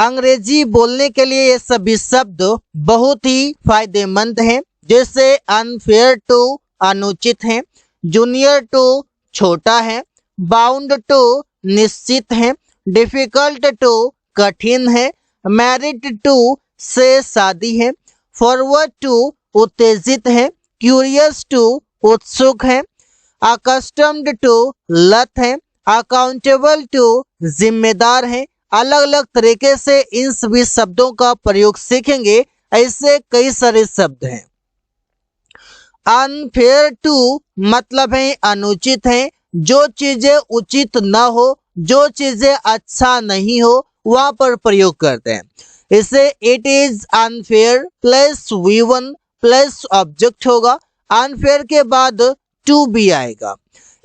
अंग्रेजी बोलने के लिए ये सभी शब्द बहुत ही फायदेमंद हैं। जैसे अनफेयर टू अनुचित है, जूनियर टू छोटा है, बाउंड टू निश्चित है, डिफिकल्ट टू कठिन है, मैरिड टू से शादी है, फॉरवर्ड टू उत्तेजित है, क्यूरियस टू उत्सुक है, अकस्टम्ड टू लत है, अकाउंटेबल टू जिम्मेदार है। अलग अलग तरीके से इन सभी शब्दों का प्रयोग सीखेंगे। ऐसे कई सारे शब्द हैं। अनफेयर टू मतलब है अनुचित है, जो चीजें उचित न हो, जो चीजें अच्छा नहीं हो, वहां पर प्रयोग करते हैं। इसे it is unfair plus V1 plus object होगा। अनफेयर के बाद टू भी आएगा।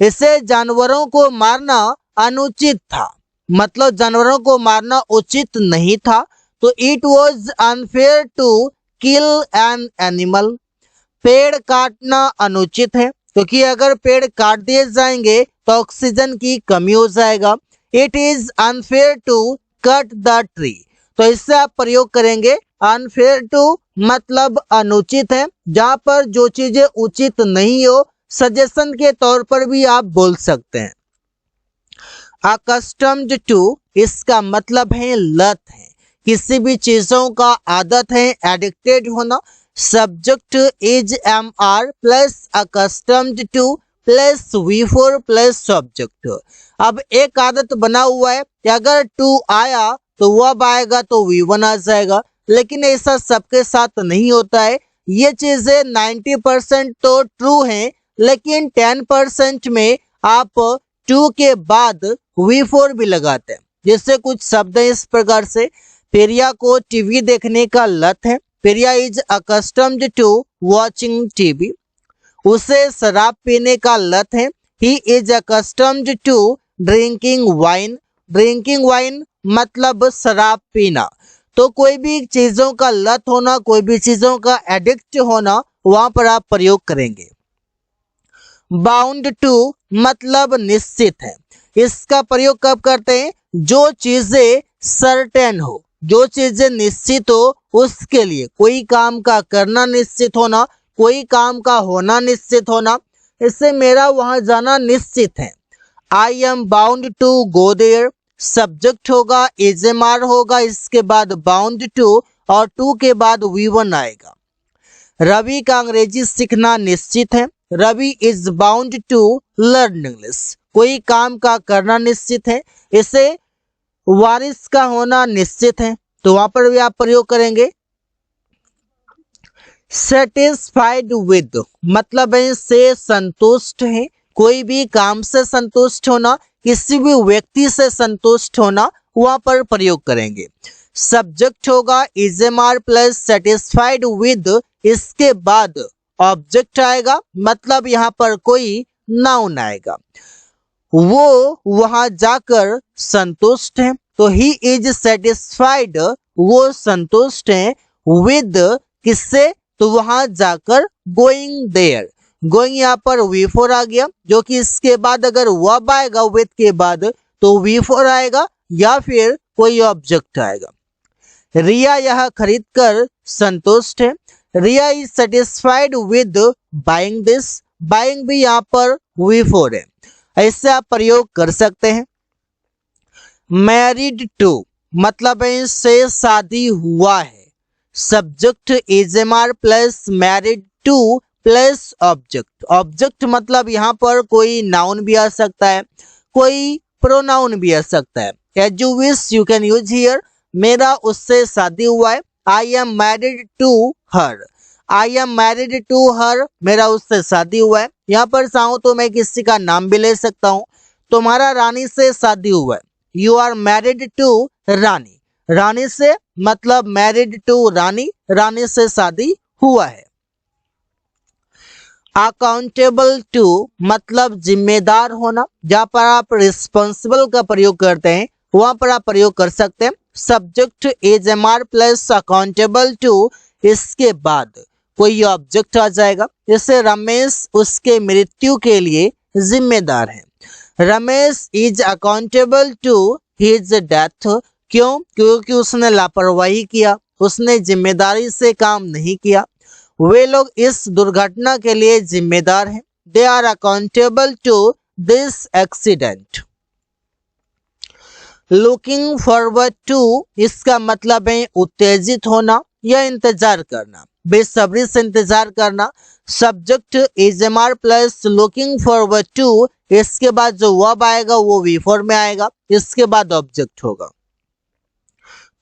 इसे जानवरों को मारना अनुचित था, मतलब जानवरों को मारना उचित नहीं था, तो it was unfair to kill an animal. पेड़ काटना अनुचित है, क्योंकि अगर पेड़ काट दिए जाएंगे तो ऑक्सीजन की कमी हो जाएगा। It is unfair to cut the tree, तो इससे आप प्रयोग करेंगे अनफेयर टू मतलब अनुचित है, जहां पर जो चीजें उचित नहीं हो, सजेशन के तौर पर भी आप बोल सकते हैं। अकस्टम्ड टू इसका मतलब है लत है, किसी भी चीजों का आदत है, एडिक्टेड होना। Subject is MR plus accustomed to plus V4 plus subject. अब एक आदत बना हुआ है कि अगर टू आया तो वो अब आएगा तो V1 आ जाएगा, लेकिन ऐसा सबके साथ नहीं होता है। ये चीजें 90% तो ट्रू हैं, लेकिन 10% में आप टू के बाद V4 भी लगाते हैं। जैसे कुछ शब्द है इस प्रकार से, प्रिया को टीवी देखने का लत है। Priya is accustomed to watching TV. उसे शराब पीने का लत है। He is accustomed to drinking wine. Drinking wine मतलब शराब पीना। तो कोई भी चीजों का लत होना, कोई भी चीजों का एडिक्ट होना, वहां पर आप प्रयोग करेंगे। बाउंड टू मतलब निश्चित है। इसका प्रयोग कब करते हैं? जो चीजें सर्टेन हो, जो चीजें निश्चित हो, उसके लिए कोई काम का करना निश्चित होना, कोई काम का होना निश्चित होना। इससे मेरा वहां जाना निश्चित है। I am bound to go there. Subject होगा, इजमार होगा, इसके बाद बाउंड टू और टू के बाद V1 आएगा। रवि का अंग्रेजी सीखना निश्चित है। Ravi is bound to learn English. कोई काम का करना निश्चित है। इसे वारिस का होना निश्चित है, तो वहां पर भी आप प्रयोग करेंगे। सेटिस्फाइड विद मतलब है से संतुष्ट है। कोई भी काम से संतुष्ट होना, किसी भी व्यक्ति से संतुष्ट होना, वहां पर प्रयोग करेंगे। सब्जेक्ट होगा इजमार प्लस सेटिस्फाइड विद, इसके बाद ऑब्जेक्ट आएगा, मतलब यहाँ पर कोई नाउन आएगा। वो वहां जाकर संतुष्ट है, तो ही इज सेटिस्फाइड, वो संतुष्ट है। विद किससे? तो वहां जाकर गोइंग देयर। गोइंग यहाँ पर V4 आ गया, जो कि इसके बाद अगर वर्ब आएगा विद के बाद तो V4 आएगा या फिर कोई ऑब्जेक्ट आएगा। रिया यह खरीद कर संतुष्ट है। Riya is satisfied with buying this. Buying भी यहाँ पर V4 है। ऐसे आप प्रयोग कर सकते हैं। मैरिड टू मतलब है से शादी हुआ है। Subject is am are plus married to plus object. Object मतलब यहाँ पर कोई नाउन भी आ सकता है, कोई प्रोनाउन भी आ सकता है। As you wish you can use here. मेरा उससे शादी हुआ है। I am married to her. I am married to her, मेरा उससे शादी हुआ है। यहाँ पर चाहूँ तो मैं किसी का नाम भी ले सकता हूँ। तुम्हारा रानी से शादी हुआ है। यू आर मैरिड टू रानी। रानी से मतलब मैरिड टू रानी, रानी से शादी हुआ है। अकाउंटेबल टू मतलब जिम्मेदार होना। जहां पर आप रिस्पॉन्सिबल का प्रयोग करते हैं वहां पर आप प्रयोग कर सकते हैं। Subject is am are plus accountable to, इसके बाद कोई ऑब्जेक्ट आ जाएगा। जैसे रमेश उसके मृत्यु के लिए जिम्मेदार है। Ramesh is accountable to his death. क्यों? क्योंकि उसने लापरवाही किया, उसने जिम्मेदारी से काम नहीं किया। वे लोग इस दुर्घटना के लिए जिम्मेदार हैं। They are accountable to this accident. Looking forward to, इसका मतलब है उत्तेजित होना या इंतजार करना, बेसब्री से इंतजार करना। Subject is am are plus looking forward to, इसके बाद जो वर्ब आएगा वो वी फॉर्म में आएगा, इसके बाद ऑब्जेक्ट होगा।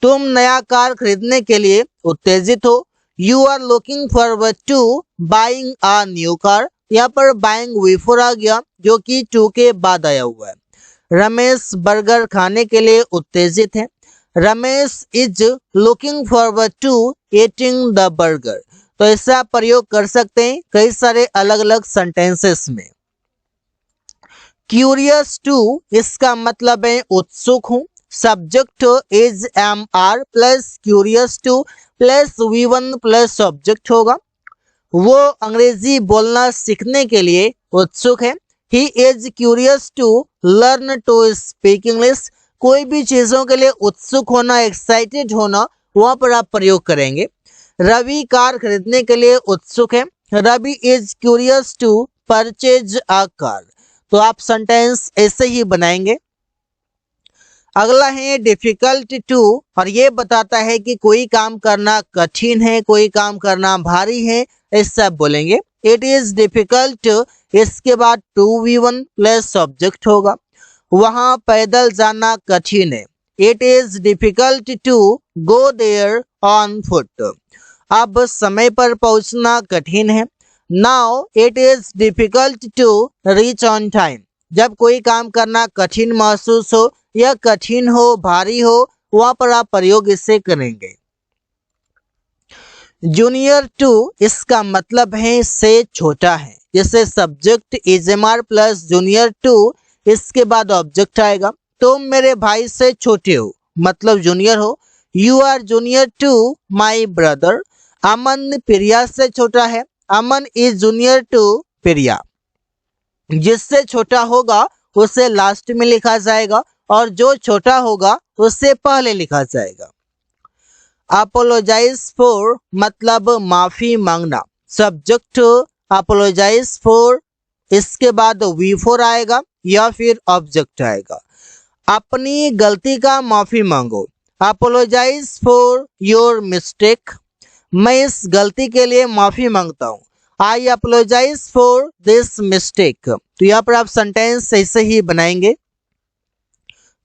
तुम नया कार खरीदने के लिए उत्तेजित हो। You are looking forward to buying a new car. यहाँ पर बाइंग वी फॉर आ गया जो कि टू के बाद आया हुआ है। रमेश बर्गर खाने के लिए उत्तेजित है। Ramesh is looking forward to eating the burger. तो ऐसा प्रयोग कर सकते हैं कई सारे अलग अलग सेंटेंसेस में। क्यूरियस टू, इसका मतलब है उत्सुक हूं। Subject is am are plus curious to plus V1 plus object होगा। वो अंग्रेजी बोलना सीखने के लिए उत्सुक है। He is curious to learn to speak English. कोई भी चीजों के लिए उत्सुक होना, एक्साइटेड होना, वहां पर आप प्रयोग करेंगे। रवि कार खरीदने के लिए उत्सुक है। Ravi is curious to purchase a car. तो आप सेंटेंस ऐसे ही बनाएंगे। अगला है डिफिकल्ट टू, और ये बताता है कि कोई काम करना कठिन है, कोई काम करना भारी है, ऐसा बोलेंगे। इट इज डिफिकल्ट, इसके बाद 2V1 प्लस ऑब्जेक्ट होगा। वहां पैदल जाना कठिन है। It is difficult to go there on foot. अब समय पर पहुंचना कठिन है। Now it is difficult to reach on time. जब कोई काम करना कठिन महसूस हो या कठिन हो, भारी हो, वहां पर आप प्रयोग इससे करेंगे। जूनियर टू, इसका मतलब है से छोटा है। जैसे subject is am are plus junior to, इसके बाद ऑब्जेक्ट आएगा। तुम मेरे भाई से छोटे हो, मतलब जूनियर हो। You are junior to my brother. Aman Priya से छोटा है। Aman is junior to Priya. जिससे छोटा होगा उसे लास्ट में लिखा जाएगा और जो छोटा होगा उससे पहले लिखा जाएगा। अपोलोजाइज फॉर मतलब माफी मांगना। सब्जेक्ट अपोलोजाइज फॉर, इसके बाद V4 आएगा या फिर ऑब्जेक्ट आएगा। अपनी गलती का माफी मांगो। Apologise for your mistake. मैं इस गलती के लिए माफी मांगता हूँ। I apologise for this mistake. तो यहाँ पर आप सेंटेंस ऐसे ही बनाएंगे।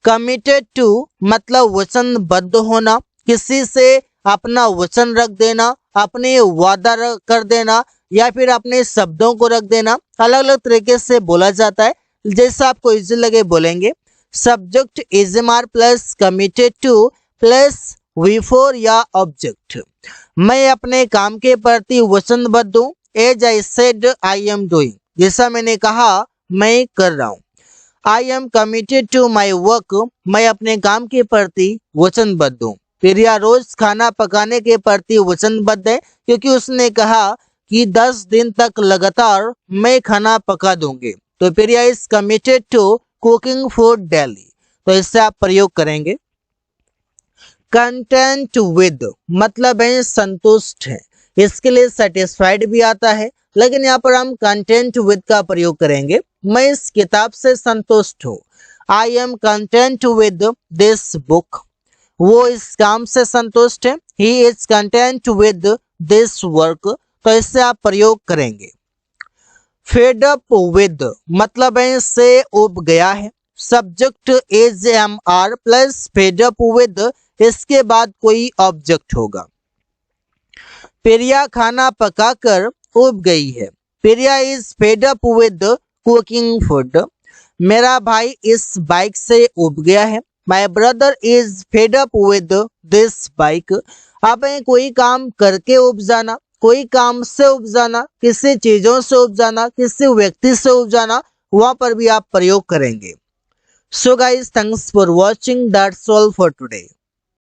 कमिटेड टू मतलब वचनबद्ध होना, किसी से अपना वचन रख देना, अपने वादा कर देना या फिर अपने शब्दों को रख देना। अलग अलग तरीके से बोला जाता है, जैसा आपको इजी लगे बोलेंगे। Subject is am are plus committed to plus V4 या ऑब्जेक्ट। मैं अपने काम के प्रति वचनबद्ध हूँ। As I said I am doing, जैसा मैंने कहा मैं कर रहा हूँ। I am committed to my work, मैं अपने काम के प्रति वचनबद्ध हूँ। प्रिया रोज खाना पकाने के प्रति वचनबद्ध है क्योंकि उसने कहा कि 10 दिन तक लगातार मैं खाना पका दूंगी। तो Priya is committed to cooking food daily. तो इससे आप प्रयोग करेंगे। कंटेंट विद मतलब है संतुष्ट है, इसके लिए सेटिस्फाइड भी आता है, लेकिन यहाँ पर हम कंटेंट विद का प्रयोग करेंगे। मैं इस किताब से संतुष्ट हूँ। I am content with this book. वो इस काम से संतुष्ट है। He is content with this work. तो इससे आप प्रयोग करेंगे। फेड अप विद मतलब है से उब गया है। Subject is am are plus fed up with, इसके बाद कोई ऑब्जेक्ट होगा। प्रिया खाना पकाकर उब गई है। Priya is fed up with cooking food. मेरा भाई इस बाइक से उब गया है। My brother is fed up with this bike. आप कोई काम करके उब जाना, कोई काम से उब जाना, किसी चीजों से उब जाना, किसी व्यक्ति से उब जाना, वहां पर भी आप प्रयोग करेंगे। So guys, thanks for watching. That's all for today.